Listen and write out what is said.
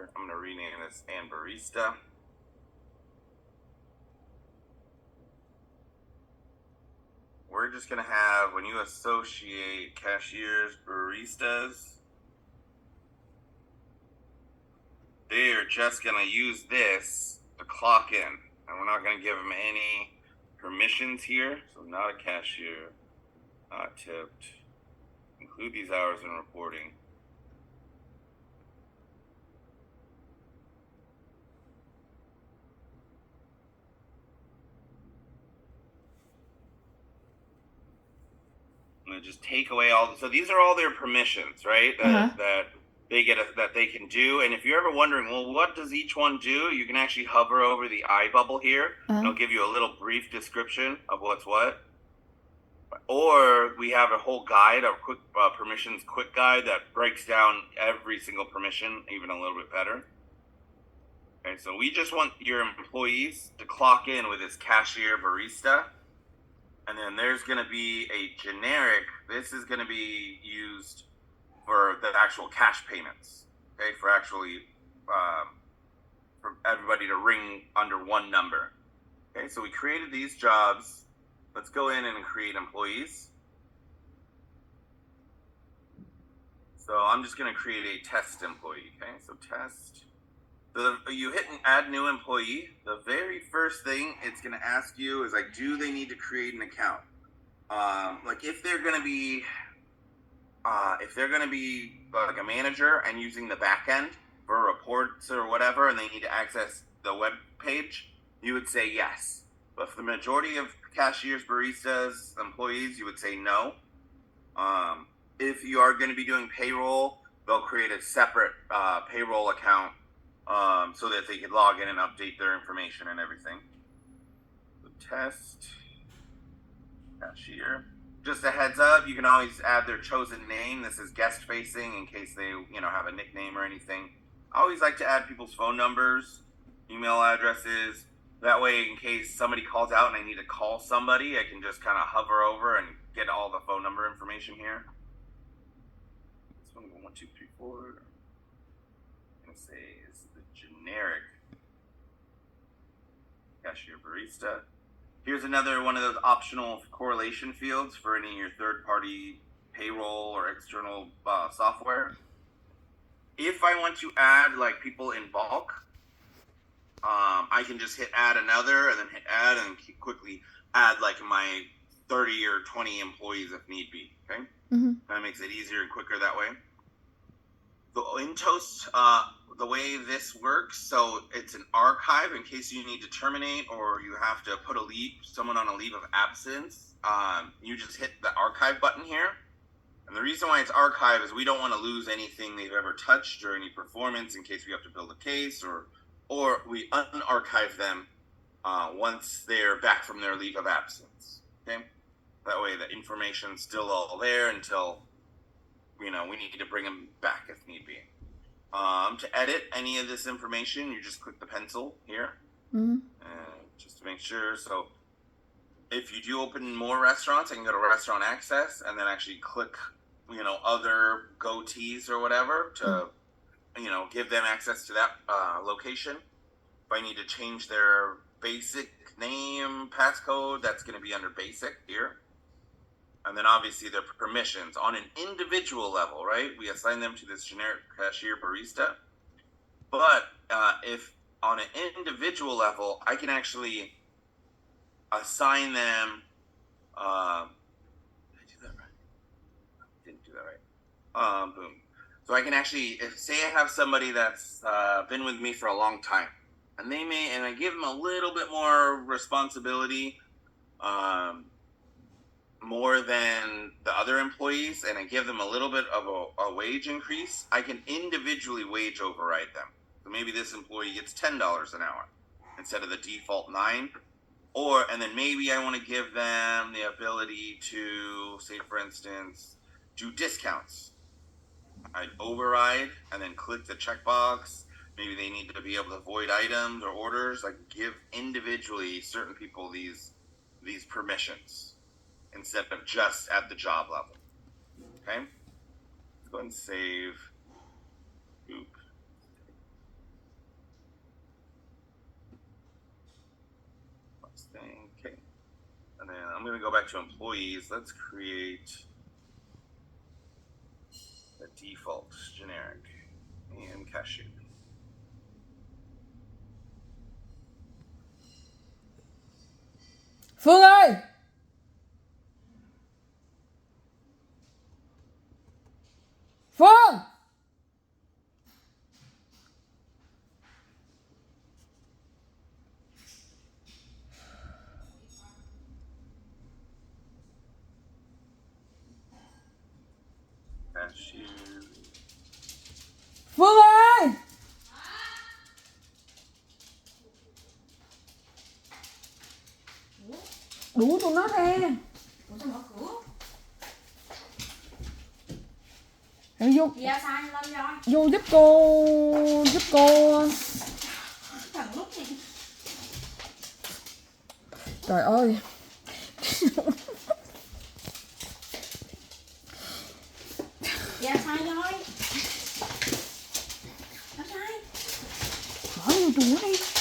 here. I'm going to rename this and barista. We're just going to have, when you associate cashiers, baristas, they are just going to use this to clock in. And we're not going to give them any permissions here. So not a cashier, not tipped. Include these hours in reporting. I'm going to just take away so these are all their permissions, right? That they get that they can do. And if you're ever wondering, well, what does each one do? You can actually hover over the eye bubble here. It'll give you a little brief description of what's what. Or we have a whole guide, a quick permissions quick guide that breaks down every single permission even a little bit better. Okay, so we just want your employees to clock in with this cashier barista. And then there's going to be a generic, this is going to be used for the actual cash payments, okay, for actually, for everybody to ring under one number. Okay, so we created these jobs. Let's go in and create employees. So I'm just going to create a test employee, okay, so test. So you hit an add new employee. The very first thing it's going to ask you is like, do they need to create an account? Like if they're going to be like a manager and using the back end for reports or whatever, and they need to access the web page, you would say yes. But for the majority of cashiers, baristas, employees, you would say no. If you are going to be doing payroll, they'll create a separate payroll account so that they can log in and update their information and everything. So test cashier. Just a heads up, you can always add their chosen name. This is guest facing in case they, have a nickname or anything. I always like to add people's phone numbers, email addresses. That way, in case somebody calls out and I need to call somebody, I can just kind of hover over and get all the phone number information here. This one, 1, 2, 3, 4. I'm gonna say is the generic cashier barista. Here's another one of those optional correlation fields for any of your third-party payroll or external software. If I want to add like people in bulk, I can just hit add another and then hit add and quickly add like my 30 or 20 employees if need be. Okay, that makes it easier and quicker that way. The Intoast, the way this works, so it's an archive in case you need to terminate or you have to put someone on a leave of absence. You just hit the archive button here. And the reason why it's archive is we don't want to lose anything they've ever touched or any performance in case we have to build a case or we unarchive them once they're back from their leave of absence. Okay, that way the information's still all there until we need to bring them back if need be. To edit any of this information, you just click the pencil here, just to make sure. So if you do open more restaurants, I can go to Restaurant Access and then actually click, other goatees or whatever to, give them access to that location. If I need to change their basic name, passcode, that's going to be under basic here. And then obviously their permissions on an individual level, right? We assign them to this generic cashier barista. But if on an individual level, I can actually assign them. Did I do that right? Didn't do that right. Boom. So I can actually, say I have somebody that's been with me for a long time, and I give them a little bit more responsibility. More than the other employees, and I give them a little bit of a wage increase, I can individually wage override them. So maybe this employee gets $10 an hour instead of the default $9. And then maybe I want to give them the ability to, say for instance, do discounts. I'd override and then click the checkbox. Maybe they need to be able to void items or orders. I can give individually certain people these permissions instead of just at the job level. Okay? Let's go ahead and save. thing. Okay. And then I'm going to go back to employees. Let's create the default generic and cashier. Phương ơi. Phương. Cashier. Phương ơi. Đủ tụi nó ra. Ủa sao mở cửa? Hãy vô, Dạ sai lên rồi. vô giúp cô. Giúp cô. Thằng lúc này. Trời ơi. Dạ sai rồi. Nó sai. Mở vô tụi nó đi.